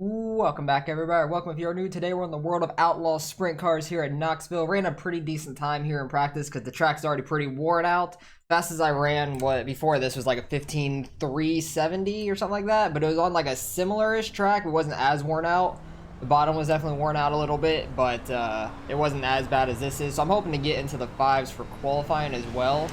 Welcome back, everybody. Welcome if you're new. Today we're in the world of Outlaw sprint cars here at Knoxville. Ran a pretty decent time here in practice because the track's already pretty worn out. Fast as I ran, what before this was like a 15.370 or something like that, but it was on like a similar-ish track. It wasn't as worn out. The bottom was definitely worn out a little bit, but it wasn't as bad as this is. So I'm hoping to get into the fives for qualifying as well.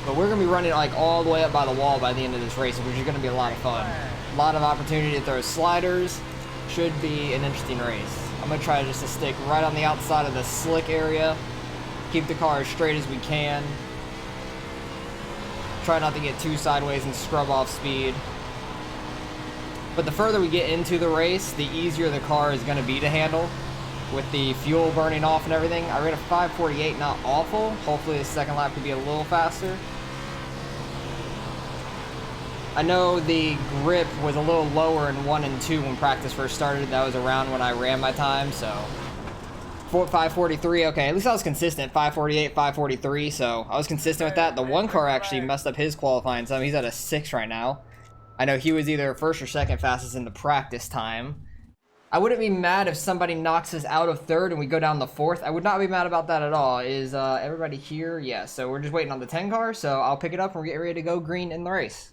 But we're going to be running like all the way up by the wall by the end of this race, which is going to be a lot of fun. A lot of opportunity to throw sliders. Should be an interesting race. I'm going to try just to stick right on the outside of the slick area. Keep the car as straight as we can. Try not to get too sideways and scrub off speed. But the further we get into the race, the easier the car is going to be to handle. With the fuel burning off and everything. I ran a 5:48, not awful. Hopefully the second lap could be a little faster. I know the grip was a little lower in 1 and 2 when practice first started. That was around when I ran my time, so 5:43. Okay, at least I was consistent. 5:48, 5:43, so I was consistent with that. The one car actually messed up his qualifying time. He's at a 6 right now. I know he was either first or second fastest in the practice time. I wouldn't be mad if somebody knocks us out of third and we go down the fourth. I would not be mad about that at all. Is everybody here? Yeah, so we're just waiting on the 10 car, so I'll pick it up and we're getting ready to go green in the race.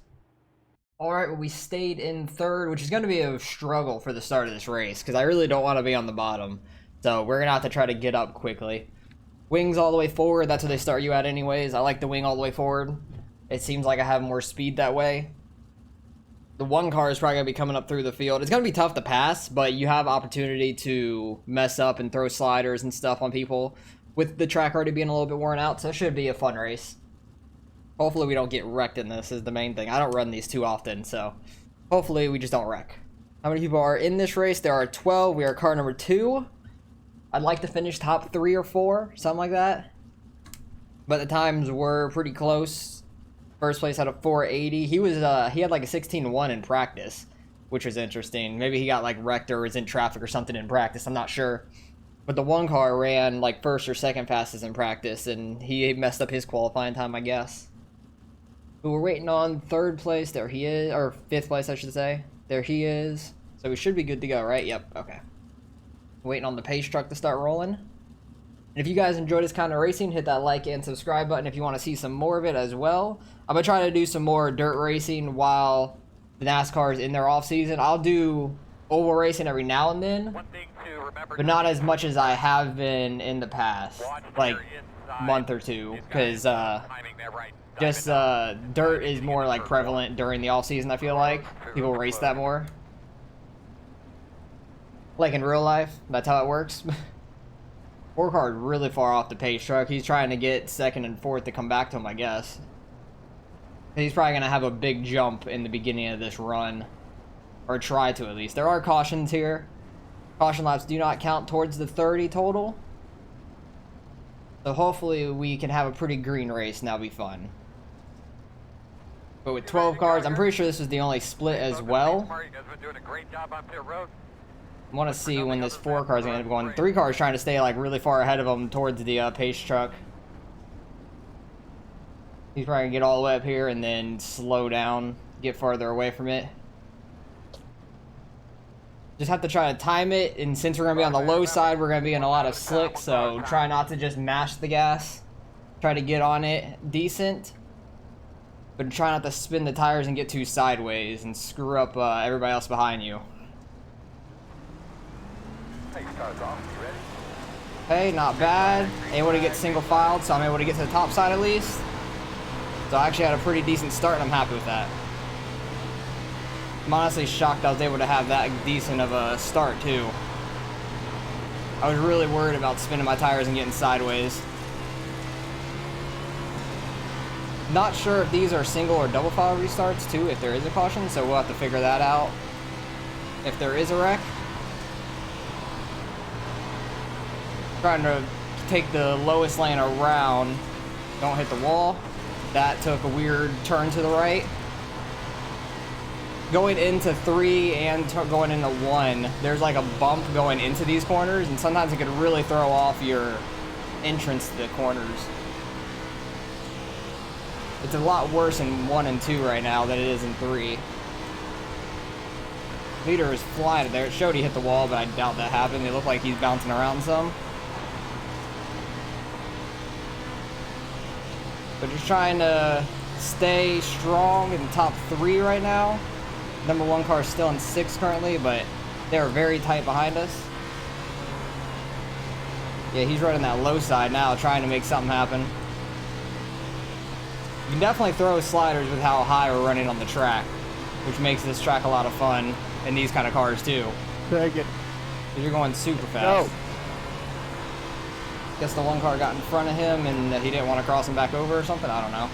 Alright, well, we stayed in third, which is going to be a struggle for the start of this race, because I really don't want to be on the bottom. So we're going to have to try to get up quickly. Wings all the way forward, that's what they start you at anyways. I like the wing all the way forward. It seems like I have more speed that way. The one car is probably going to be coming up through the field. It's going to be tough to pass, but you have opportunity to mess up and throw sliders and stuff on people with the track already being a little bit worn out, so it should be a fun race. Hopefully we don't get wrecked in this is the main thing. I don't run these too often, so hopefully we just don't wreck. How many people are in this race? There are 12. We are car number 2. I'd like to finish top 3 or 4, something like that. But the times were pretty close. First place had a 480. He had like a 16-1 in practice, which was interesting. Maybe he got like wrecked or was in traffic or something in practice. I'm not sure. But the one car ran like first or second fastest in practice, and he messed up his qualifying time, I guess. Who we're waiting on third place. There he is, or fifth place, I should say. There he is. So we should be good to go, right? Yep. Okay. Waiting on the pace truck to start rolling. And if you guys enjoy this kind of racing, hit that like and subscribe button if you want to see some more of it as well. I'm gonna try to do some more dirt racing while the NASCAR is in their off season. I'll do oval racing every now and then, but not as much as I have been in the past, like month or two, because just dirt is more like prevalent during the off season. I feel like people race that more, like in real life. That's how it works. Four car really far off the pace truck. He's trying to get second and fourth to come back to him, I guess. He's probably gonna have a big jump in the beginning of this run, or try to at least. There are cautions here. Caution laps do not count towards the 30 total, so hopefully we can have a pretty green race and that'll be fun. But with 12 cars, I'm pretty sure this is the only split as well. I want to see when this 4 car is going to end up going. 3 cars trying to stay like really far ahead of him towards the pace truck. He's probably going to get all the way up here and then slow down, get farther away from it. Just have to try to time it, and since we're going to be on the low side, we're going to be in a lot of slick, so try not to just mash the gas. Try to get on it decent. But try not to spin the tires and get too sideways and screw up everybody else behind you. Okay, not bad. Able to get single filed, so I'm able to get to the top side at least. So I actually had a pretty decent start, and I'm happy with that. I'm honestly shocked I was able to have that decent of a start, too. I was really worried about spinning my tires and getting sideways. Not sure if these are single or double file restarts too, if there is a caution, so we'll have to figure that out if there is a wreck. Trying to take the lowest lane around, don't hit the wall. That took a weird turn to the right. Going into 3 and going into 1, there's like a bump going into these corners, and sometimes it could really throw off your entrance to the corners. It's a lot worse in 1 and 2 right now than it is in 3. Leader is flying there. It showed he hit the wall, but I doubt that happened. It looked like he's bouncing around some. But just trying to stay strong in the top 3 right now. Number 1 car is still in 6th currently, but they're very tight behind us. Yeah, he's running that low side now, trying to make something happen. You can definitely throw sliders with how high we're running on the track, which makes this track a lot of fun in these kind of cars too. Take it. Because you're going super fast. Go. Guess the 1 car got in front of him and he didn't want to cross him back over or something. I don't know.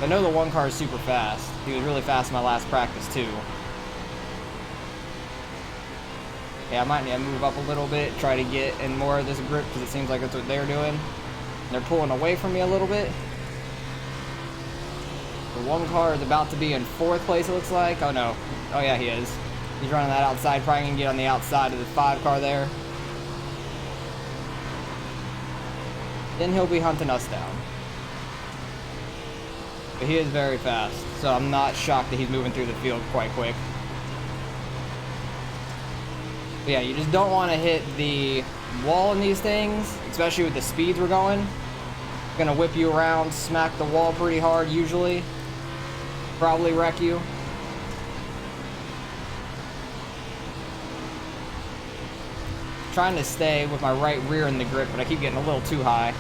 I know the 1 car is super fast. He was really fast in my last practice too. Yeah, I might need to move up a little bit, try to get in more of this grip because it seems like that's what they're doing. They're pulling away from me a little bit. The 1 car is about to be in 4th place, it looks like. Oh no. Oh yeah, he is. He's running that outside, probably gonna get on the outside of the 5 car there. Then he'll be hunting us down. But he is very fast, so I'm not shocked that he's moving through the field quite quick. But yeah, you just don't want to hit the wall in these things, especially with the speeds we're going. It's gonna whip you around, smack the wall pretty hard usually. Probably wreck you. Trying to stay with my right rear in the grip, but I keep getting a little too high.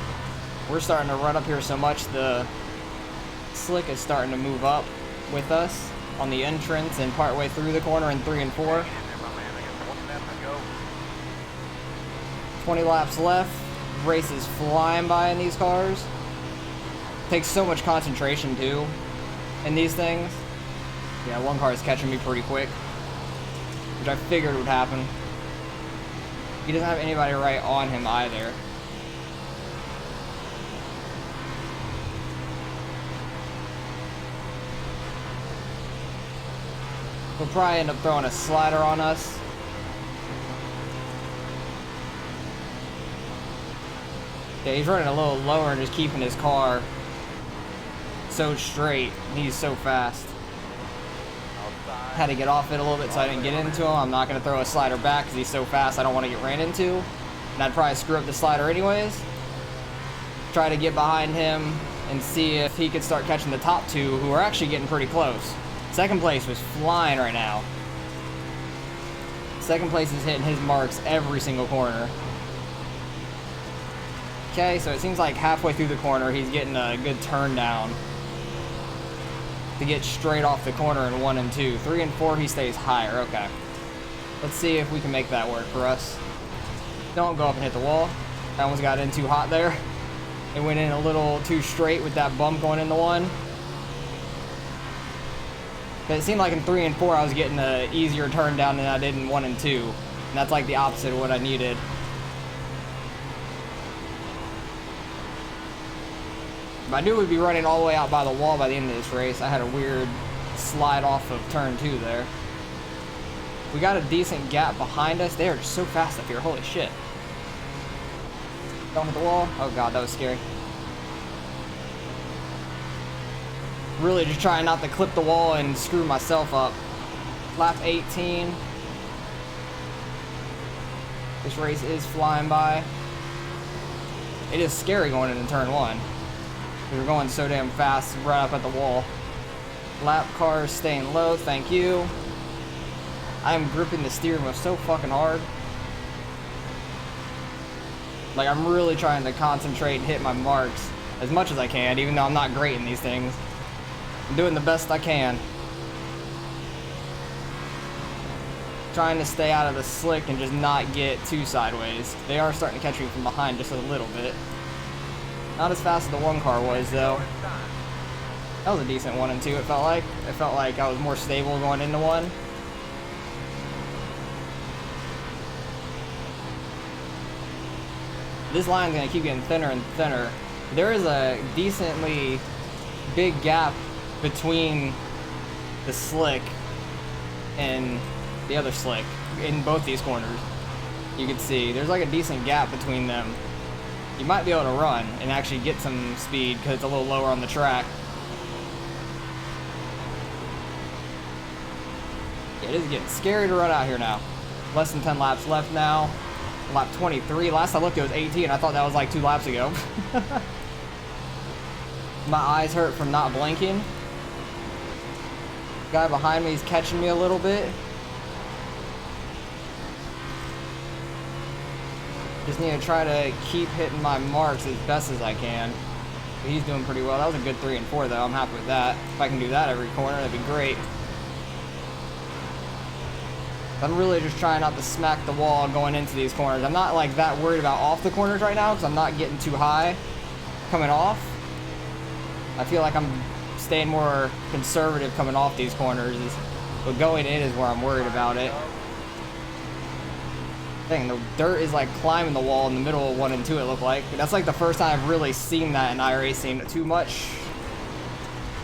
We're starting to run up here so much the slick is starting to move up with us on the entrance and partway through the corner in 3 and 4. 20 laps left. Race is flying by in these cars. Takes so much concentration too in these things. Yeah, 1 car is catching me pretty quick, which I figured would happen. He doesn't have anybody right on him either. We'll probably end up throwing a slider on us. Yeah, he's running a little lower and just keeping his car so straight. He's so fast. Had to get off it a little bit so I didn't get into him. I'm not going to throw a slider back because he's so fast I don't want to get ran into. And I'd probably screw up the slider anyways. Try to get behind him and see if he could start catching the top 2 who are actually getting pretty close. 2nd place was flying right now. 2nd place is hitting his marks every single corner. Okay, so it seems like halfway through the corner he's getting a good turn down to get straight off the corner in 1 and 2. 3 and 4 he stays higher. Okay. Let's see if we can make that work for us. Don't go up and hit the wall. I almost got in too hot there. It went in a little too straight with that bump going into 1. But it seemed like in 3 and 4 I was getting an easier turn down than I did in 1 and 2. And that's like the opposite of what I needed. I knew we'd be running all the way out by the wall by the end of this race. I had a weird slide off of turn 2 there. We got a decent gap behind us. They are just so fast up here. Holy shit. Don't hit the wall. Oh god, that was scary. Really just trying not to clip the wall and screw myself up. Lap 18. This race is flying by. It is scary going into turn 1. We're going so damn fast right up at the wall. Lap cars staying low, thank you. I am gripping the steering wheel so fucking hard. Like, I'm really trying to concentrate and hit my marks as much as I can, even though I'm not great in these things. I'm doing the best I can. Trying to stay out of the slick and just not get too sideways. They are starting to catch me from behind just a little bit. Not as fast as the 1 car was, though. That was a decent 1 and 2, it felt like. It felt like I was more stable going into 1. This line's going to keep getting thinner and thinner. There is a decently big gap between the slick and the other slick in both these corners. You can see there's like a decent gap between them. You might be able to run and actually get some speed because it's a little lower on the track. Yeah, it is getting scary to run out here now. Less than 10 laps left now. Lap 23. Last I looked, it was 18. I thought that was like 2 laps ago. My eyes hurt from not blinking. Guy behind me is catching me a little bit. Just need to try to keep hitting my marks as best as I can. But he's doing pretty well. That was a good 3 and 4 though. I'm happy with that. If I can do that every corner, that'd be great. I'm really just trying not to smack the wall going into these corners. I'm not like that worried about off the corners right now because I'm not getting too high coming off. I feel like I'm staying more conservative coming off these corners, but going in is where I'm worried about it. Dang, the dirt is like climbing the wall in the middle of 1 and 2, it looked like. That's like the first time I've really seen that in iRacing too much.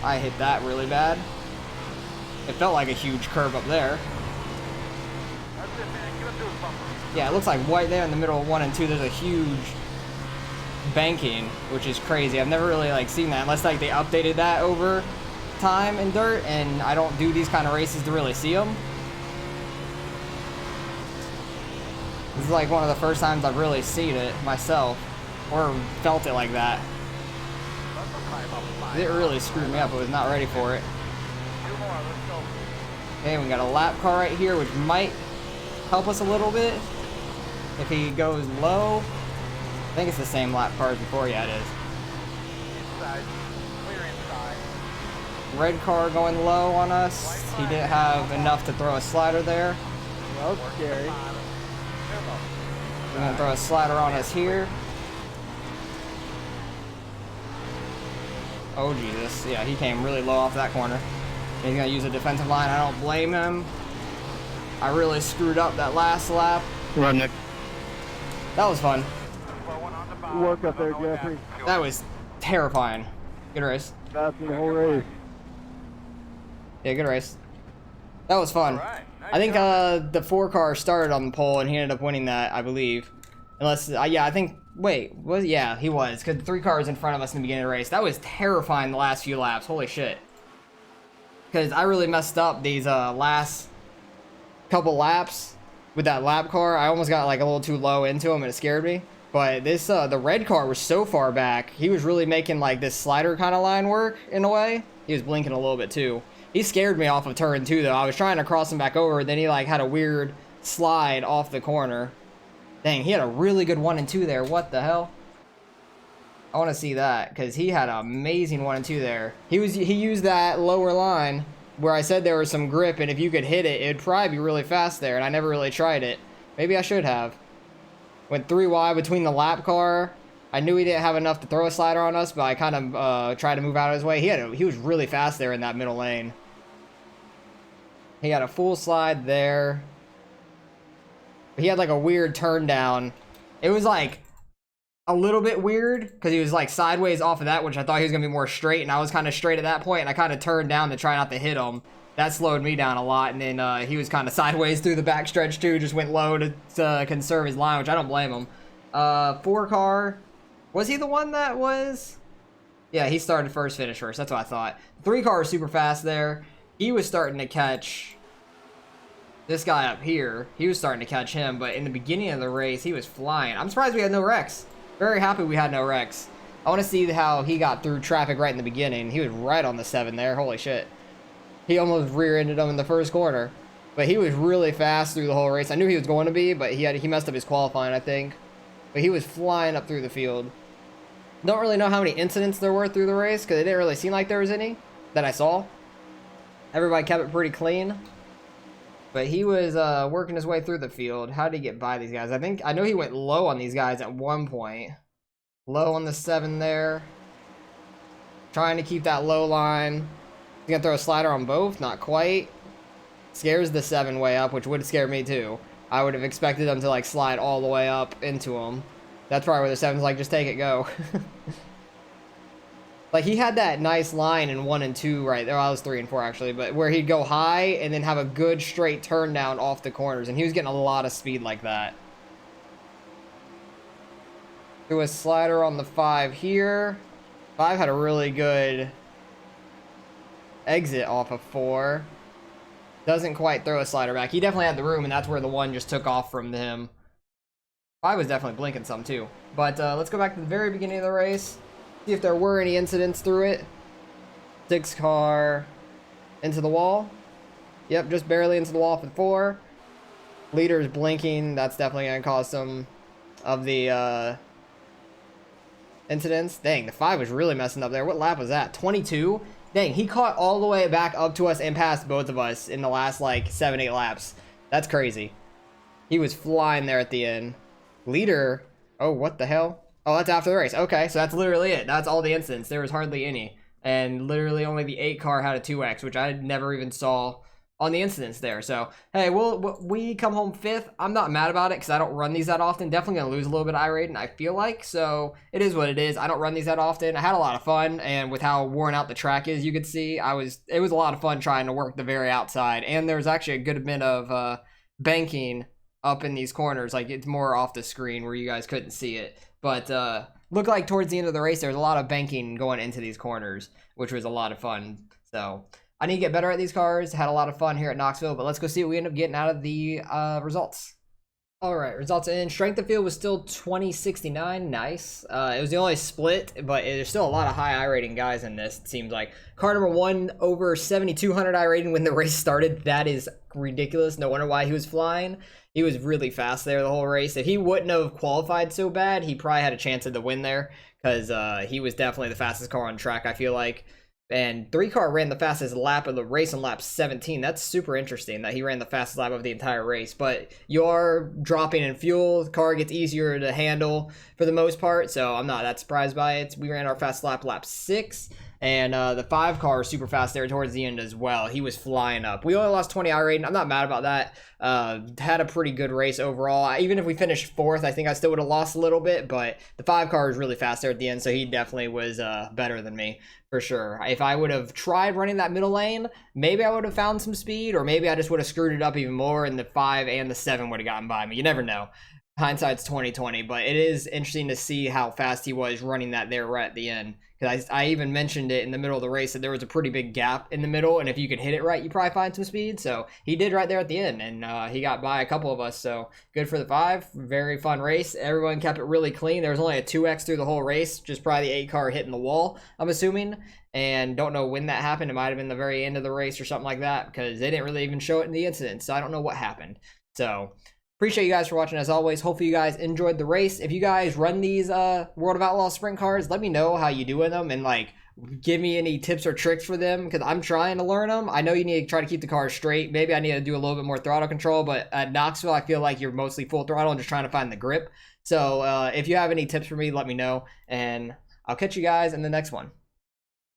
I hit that really bad. It felt like a huge curve up there. Yeah, it looks like right there in the middle of 1 and 2, there's a huge banking, which is crazy. I've never really like seen that unless like they updated that over time in dirt, and I don't do these kind of races to really see them. This is like one of the first times I've really seen it myself or felt it like that. It really screwed me up. I was not ready for it. Okay, we got a lap car right here, which might help us a little bit if he goes low. I think it's the same lap car as before. Yeah, it is. Red car going low on us. He didn't have enough to throw a slider there. That was scary. We're gonna throw a slider on us here. Oh Jesus, yeah, he came really low off that corner. He's gonna use a defensive line. I don't blame him. I really screwed up that last lap. Run, Nick. That was fun. Good work up there, Jeffrey. That was terrifying. Good race. Fast in the whole race. Yeah, good race. That was fun. I think the 4 car started on the pole and he ended up winning that, I believe. Unless, yeah, I think, wait, yeah, he was. Because 3 cars in front of us in the beginning of the race. That was terrifying the last few laps. Holy shit. Because I really messed up these last couple laps with that lap car. I almost got like a little too low into him and it scared me. But this, the red car was so far back. He was really making like this slider kind of line work in a way. He was blinking a little bit too. He scared me off of turn 2 though. I was trying to cross him back over, then he like had a weird slide off the corner. Dang, he had a really good 1 and 2 there. What the hell? I want to see that because he had an amazing 1 and 2 there. He used that lower line where I said there was some grip, and if you could hit it, it'd probably be really fast there. And I never really tried it. Maybe I should have. Went 3 wide between the lap car. I knew he didn't have enough to throw a slider on us, but I kind of tried to move out of his way. He was really fast there in that middle lane. He had a full slide there. He had like a weird turn down. It was like a little bit weird because he was like sideways off of that, which I thought he was going to be more straight, and I was kind of straight at that point, and I kind of turned down to try not to hit him. That slowed me down a lot, and then he was kind of sideways through the backstretch too, just went low to conserve his line, which I don't blame him. 4 car, was he the one that was? Yeah, he started first, finished first, that's what I thought. 3 car was super fast there. He was starting to catch this guy up here. He was starting to catch him, but in the beginning of the race, he was flying. I'm surprised we had no wrecks. Very happy we had no wrecks. I want to see how he got through traffic right in the beginning. He was right on the 7 there. Holy shit. He almost rear-ended him in the first corner. But he was really fast through the whole race. I knew he was going to be, but he messed up his qualifying, I think. But he was flying up through the field. Don't really know how many incidents there were through the race, because it didn't really seem like there was any that I saw. Everybody kept it pretty clean. But he was working his way through the field. How did he get by these guys? I know he went low on these guys at one point. Low on the 7 there. Trying to keep that low line. He's gonna throw a slider on both. Not quite. Scares the 7 way up, which would scare me too. I would have expected them to like slide all the way up into him. That's probably where the 7's like, just take it, go. Like, he had that nice line in 1 and 2 right there. Well, I was 3 and 4 actually, but where he'd go high and then have a good straight turn down off the corners, and he was getting a lot of speed like that. Threw a slider on the 5 here. 5 had a really good exit off of 4. Doesn't quite throw a slider back. He definitely had the room, and that's where the one just took off from him. I was definitely blinking some too. But let's go back to the very beginning of the race. See if there were any incidents through it. 6 car into the wall. Yep, just barely into the wall for 4. Leader's blinking. That's definitely going to cause some of the incidents. Dang, the 5 was really messing up there. What lap was that? 22? Dang, he caught all the way back up to us and past both of us in the last like 7-8 laps. That's crazy. He was flying there at the end. Leader, oh, what the hell? Oh, that's after the race. Okay, so that's literally it. That's all the incidents. There was hardly any. And literally only the 8 car had a 2X, which I never even saw on the incidents there. So, hey, we come home 5th. I'm not mad about it because I don't run these that often. Definitely going to lose a little bit of iRacing, I feel like. So, it is what it is. I don't run these that often. I had a lot of fun, and with how worn out the track is, you could see, it was a lot of fun trying to work the very outside. And there was actually a good bit of banking up in these corners. Like, it's more off the screen where you guys couldn't see it. But, looked like towards the end of the race, there was a lot of banking going into these corners, which was a lot of fun. So, I need to get better at these cars. Had a lot of fun here at Knoxville, but let's go see what we end up getting out of the results. All right, results in. Strength of field was still 2069. Nice. It was the only split, but there's still a lot of high iRating guys in this, it seems like. Car number 1 over 7,200 iRating when the race started. That is ridiculous. No wonder why he was flying. He was really fast there the whole race. If he wouldn't have qualified so bad, he probably had a chance at the win there because he was definitely the fastest car on track, I feel like. And 3 car ran the fastest lap of the race on lap 17. That's super interesting that he ran the fastest lap of the entire race. But you're dropping in fuel. The car gets easier to handle for the most part. So I'm not that surprised by it. We ran our fast lap 6. And the 5 car was super fast there towards the end as well. He was flying up. We only lost 20 iRating. I'm not mad about that. Had a pretty good race overall. Even if we finished 4th, I think I still would have lost a little bit. But the 5 car was really fast there at the end. So he definitely was better than me. For sure. If I would have tried running that middle lane, maybe I would have found some speed, or maybe I just would have screwed it up even more and the 5 and the 7 would have gotten by me. You never know. Hindsight's 2020, but it is interesting to see how fast he was running that there right at the end. Because I even mentioned it in the middle of the race that there was a pretty big gap in the middle, and if you could hit it right, you probably find some speed. So he did right there at the end, and he got by a couple of us. So good for the 5. Very fun race. Everyone kept it really clean. There was only a 2X through the whole race, just probably the 8 car hitting the wall, I'm assuming. And don't know when that happened. It might have been the very end of the race or something like that, because they didn't really even show it in the incident. So I don't know what happened. So appreciate you guys for watching as always. Hopefully you guys enjoyed the race. If you guys run these World of Outlaw sprint cars, let me know how you do in them and like give me any tips or tricks for them because I'm trying to learn them. I know you need to try to keep the car straight. Maybe I need to do a little bit more throttle control, but at Knoxville I feel like you're mostly full throttle and just trying to find the grip. So if you have any tips for me, let me know and I'll catch you guys in the next one.